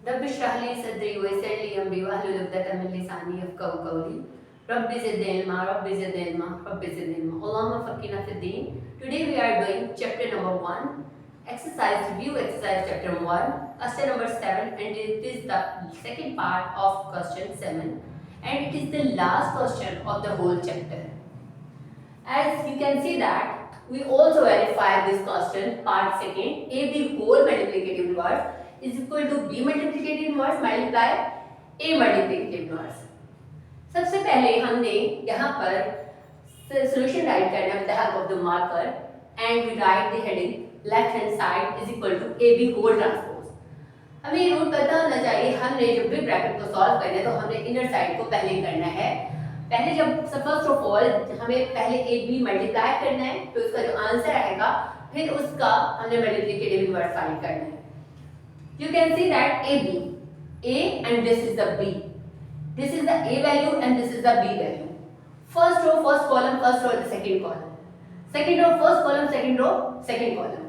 رب اشرح لي صدري ويسر لي امري واحلل عقدة من لساني يفقهوا قولي رب زدني علما رب زدني علما رب زدني علما اللهم فقهنا في الدين. Today we are doing chapter number 1, exercise review exercise chapter 1, question number 7, and it is the second part of question 7, and it is the last question of the whole chapter. As you can see that we also verify this question part second, AB whole multiplicative inverse is equal to B multiplicative inverse multiply A multiplicative inverse. सबसे पहले हमने यहाँ पर solution write करना है with the help of the marker and we write the heading left hand side is equal to AB whole transpose. हमें ये rule पता होना चाहिए, हमने जब भी ब्रैकेट को सॉल्व करना है तो हमने इनर साइड को पहले करना है. पहले जब फर्स्ट ऑफ ऑल हमें पहले ए बी मल्टीप्लाई करना है तो उसका जो आंसर आएगा फिर उसका हमने मल्टीप्लिकेटिव इनवर्स फाइंड करना है. You can see that A B A and this is the B, this is the A value and this is the B value. First row first column first row the second column, second row first column second row second column.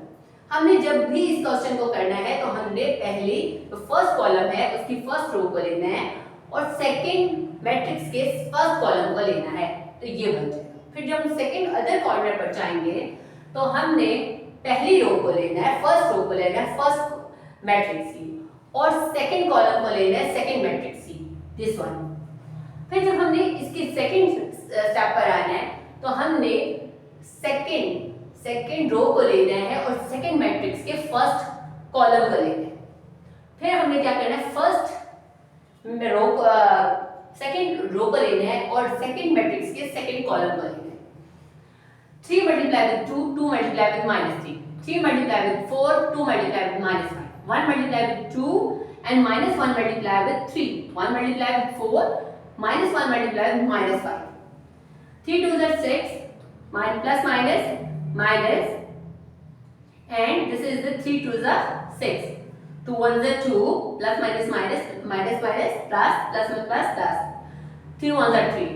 हमने जब भी इस question को करना है तो हमने पहले जो फर्स्ट कॉलम है उसकी फर्स्ट रो को लेना है और सेकंड मैट्रिक्स के फर्स्ट कॉलम को लेना है, तो ये बन जाएगा. फिर जब हम सेकंड अदर कॉर्नर पर जाएंगे तो हमने पहली रो को लेना है, फर्स्ट रो को लेना है फर्स्ट मैट्रिक्स की और सेकंड कॉलम को लेना है सेकंड मैट्रिक्स की, दिस वन. फिर जब हमने इसके सेकंड स्टेप पर आना है तो हमने सेकंड रो को लेना है और सेकंड मैट्रिक्स के फर्स्ट कॉलम को लेना है. फिर हमने क्या करना है, फर्स्ट रो सेकंड रो को लेना है और सेकंड मैट्रिक्स के सेकंड कॉलम को लेना है. 3 multiply with 2, 2 multiply with -3, 3 multiply with 4, 2 multiply with -5, 1 multiply with 2 and -1 multiply with 3, 1 multiply with 4, -1 multiply with -5, 3 2 are 6, plus minus and this is the 3 2s are 6, 2 1s are 2, plus minus minus minus minus plus plus plus plus, 3 1s are 3,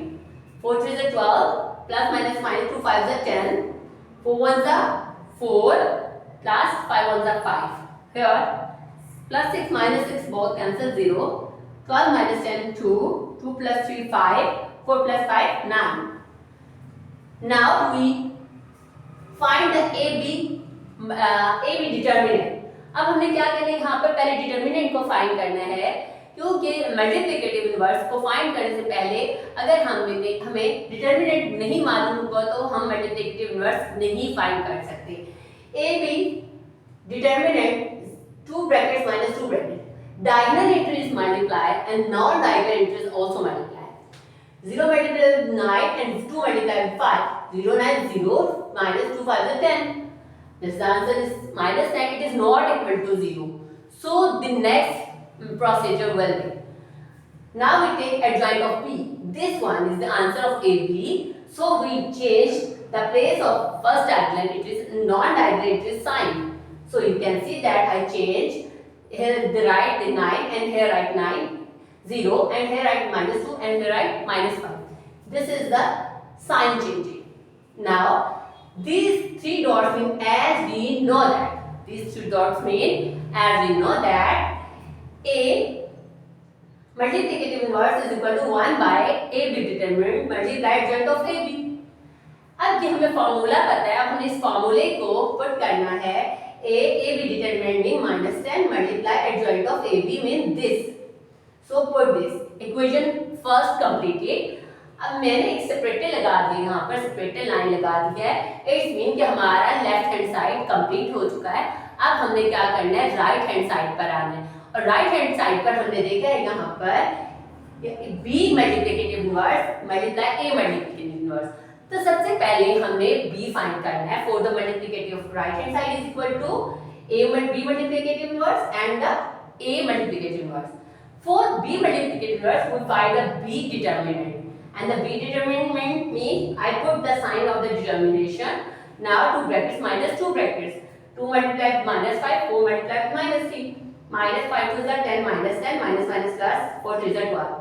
4 3s are 12, plus minus minus 2 5s are 10, 4 1s are 4, plus 5 1s are 5. Here plus 6 minus 6 both cancel 0, 12 minus 10 2, 2 plus 3 5, 4 plus 5 9. Now we find the AB determinant. अब हमने क्या करना है, यहाँ पर पहले determinant को find करना है क्योंकि मल्टीप्लिकेटिव इनवर्स को फाइंड करने से पहले अगर हमें डिटर्मिनेंट नहीं मालूम होगा तो हम मल्टीप्लिकेटिव इनवर्स नहीं फाइंड कर सकते. A B determinant 2 brackets minus 2 brackets, diagonal entry is multiplied and non-diagonal entry is also multiplied. 0 multiplied with 9 and 2 multiplied with 5, 0 9 0 minus 2 5 is 10. This answer is minus 10, it is not equal to 0. So the next procedure will be, now we take adjoint of B. This one is the answer of AB. So we change the place of first diagonal, it is non-diagonal, it is sign. So you can see that I change here the right the 9 and here write 9 0 and here write -2 and here write -5. This is the sign changing. Now these 3 dots mean, as we know that, these 3 dots mean as we know that A multiplicative inverse is equal to 1 by AB determinant multiply adjoint of AB. अब ये हमें formula पता है, अब हमें इस फॉर्मूले को पुट करना है. AB determinant mean -10 multiply adjoint of AB mean this. So put this equation first completed. अब मैंने एक सेपरेटर लगा दी, यहाँ पर सेपरेटर लाइन लगा दी है. इट्स मीन कि हमारा लेफ्ट हैंड साइड कंप्लीट हो चुका है. अब हमने क्या करना है, राइट हैंड साइड पर आना है और राइट हैंड साइड पर हमने देखा है यहाँ पर B multiplicative inverse multiply A multiplicative inverse. तो सबसे पहले हमने B फाइंड करना है. For the multiplicative of right hand side is equal to B multiplicative inverse and the A multiplicative inverse. For B multiplicative inverse, we find the B determinant, and the B determinant means I put the sign of the determination. Now 2 brackets minus 2 brackets, 2 multiplied with -5, 4 multiplied with -3, -5 2s are 10, -10 minus minus plus 4 3s are 12.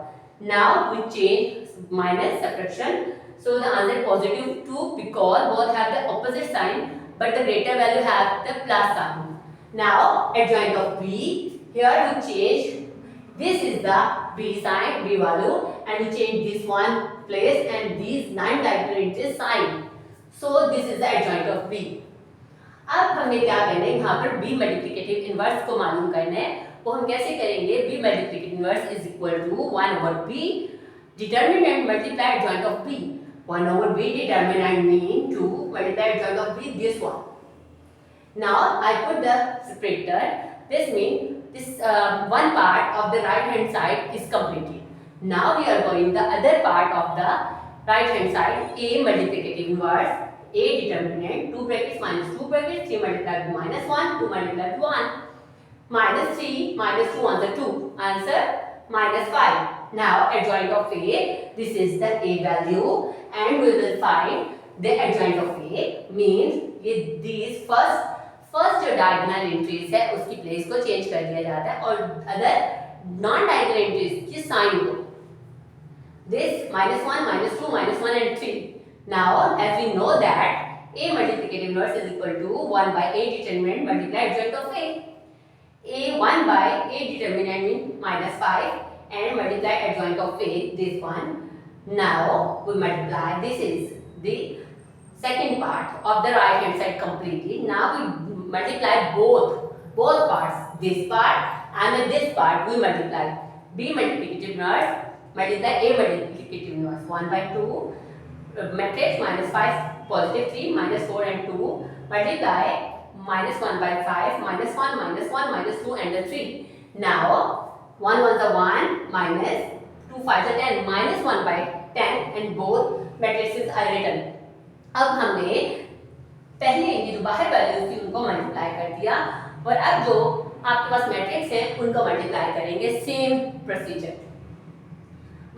Now we change minus subtraction, so the answer positive 2 because both have the opposite sign, but the greater value have the plus sign. Now adjoint of B, here we change This is the B sign, B value, and we change this one place and these 9 diagonal entries sign. So this is the adjoint of B. अब हमें क्या करना है, यहाँ पर B multiplicative inverse को मालूम करना है. वो हम कैसे करेंगे? B multiplicative inverse is equal to 1/B determine and multiply adjoint of B. 1/B determine and mean to multiply adjoint of B, this one. Now I put the separator. This means this one part of the right hand side is completed. Now we are going the other part of the right hand side. A multiplicative inverse, A determinant, 2 brackets minus 2 brackets, 3 multiplied with minus 1, 2 multiplied with 1, minus 3, minus 2 answer 2, answer minus 5. Now adjoint of A, this is the A value and we will find the adjoint of A means these first जो diagonal entries है उसकी place को change कर दिया जाता है और other non diagonal entries की sign को. This -1, -2, -1 and 3. Now as we know that A multiplicative inverse is equal to 1 by A determinant multiply adjoint of A. A 1 by A determinant means -5 and multiply adjoint of A, this one. Now we multiply, this is the second part of the right hand side completely. Now we multiply both parts, this part and this part we multiply. B multiplicative inverse multiply A multiplicative inverse, 1 by 2 matrix -5 positive 3 -4 and 2 multiply -1 by 5 -1 -1 -2 and the 3. Now 1 1 the 1 minus 2 5 the 10 -1 by 10 and both matrices are written. अब हमने पहले इनकी जो बाहर values थी उनको multiply कर दिया और अब जो आपके पास मैट्रिक्स है उनको मल्टीप्लाई करेंगे same procedure.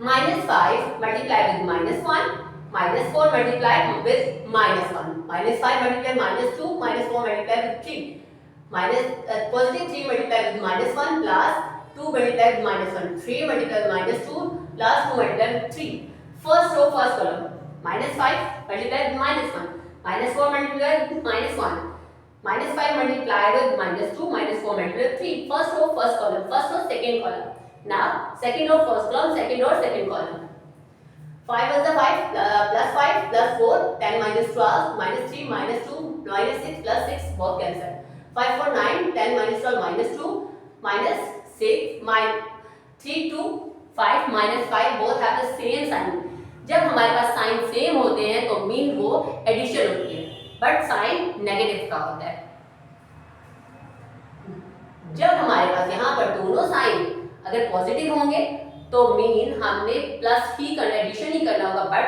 -5 multiply with -1, -4 multiply with -1, -5 multiply -2, -4 multiply with 3, positive 3 multiply with -1 plus 2 multiply with -1, 3 multiply with -2 plus 2 multiply with 3. First row, first column. -5 multiply with -1, -4 multiply with -1, -5 multiply with -2, -4 multiply with 3. First row, first column. First row, second column. Now second row, first column. Second row, second column. 5 is the 5 plus 5 plus 4, 10 minus 12 minus 3 minus 2 minus 6 plus 6 both cancel. 5 4 9, 10 minus 12 minus 2 minus 6 minus 3 2 5 minus 5 both have the same sign. जब हमारे पास sign same होते हैं तो mean वो addition होती है, but sign negative का होता है. जब हमारे पास यहाँ पर दोनों साइन अगर पॉजिटिव होंगे तो मीन हमने प्लस ही करना, एडिशन ही करना होगा, बट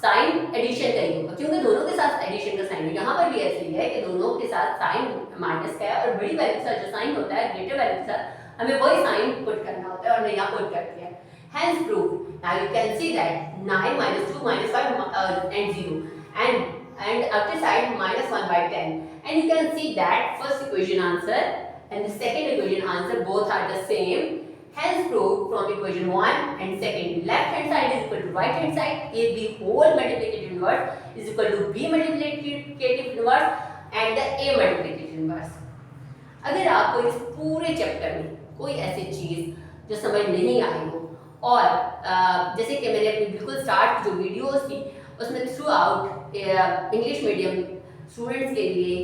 साइन एडिशन का ही होगा क्योंकि दोनों के साथ एडिशन का साइन है. यहाँ पर भी ऐसे ही है कि दोनों के साथ साइन माइनस का है और बड़ी वैल्यू के साथ जो साइन होता है ग्रेटर वैल्यू के साथ हमें वही साइन पुट करना होता है और हमने यहाँ पुट कर दिया. Hence proof. Now you can see that 9 minus 2 minus 5 and 0 and other side minus 1 by 10, and you can see that first equation answer and the second equation answer both are the same. Hence proved from equation 1 and second. Left hand side is equal to right hand side. AB whole multiplicative inverse is equal to B multiplicative inverse and the A multiplicative inverse. अगर आपको इस पूरे chapter में कोई ऐसी चीज जो समझ नहीं आई हो और जैसे कि मैंने अपनी बिल्कुल स्टार्ट जो वीडियोस थी उसमें through out English medium students के लिए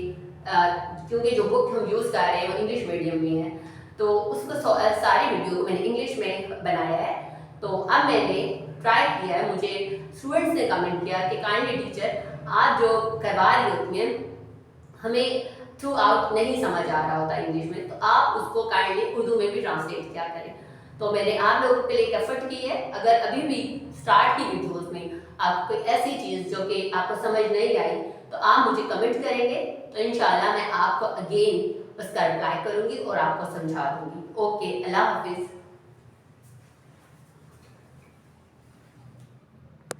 क्योंकि जो बुक हम यूज़ कर रहे हैं वो इंग्लिश मीडियम में है तो उसको सारी वीडियो को मैंने इंग्लिश में बनाया है. तो अब मैंने ट्राई किया है, मुझे स्टूडेंट्स ने कमेंट किया कि काइंडली टीचर आप जो करवा रही होती हैं हमें थ्रू आउट नहीं समझ आ रहा होता इंग्लिश में, तो आप उसको काइंडली उर्दू में भी ट्रांसलेट किया करें. तो मैंने आप लोगों के लिए एक एफर्ट की है. अगर अभी भी स्टार्ट की वीडियोस में आपको कोई ऐसी चीज़ जो कि आपको समझ नहीं आई तो आप मुझे कमेंट करेंगे तो इंशाल्लाह मैं आपको अगेन उसका रिप्लाई करूँगी और आपको समझा दूँगी. ओके, अल्लाह हाफिज़.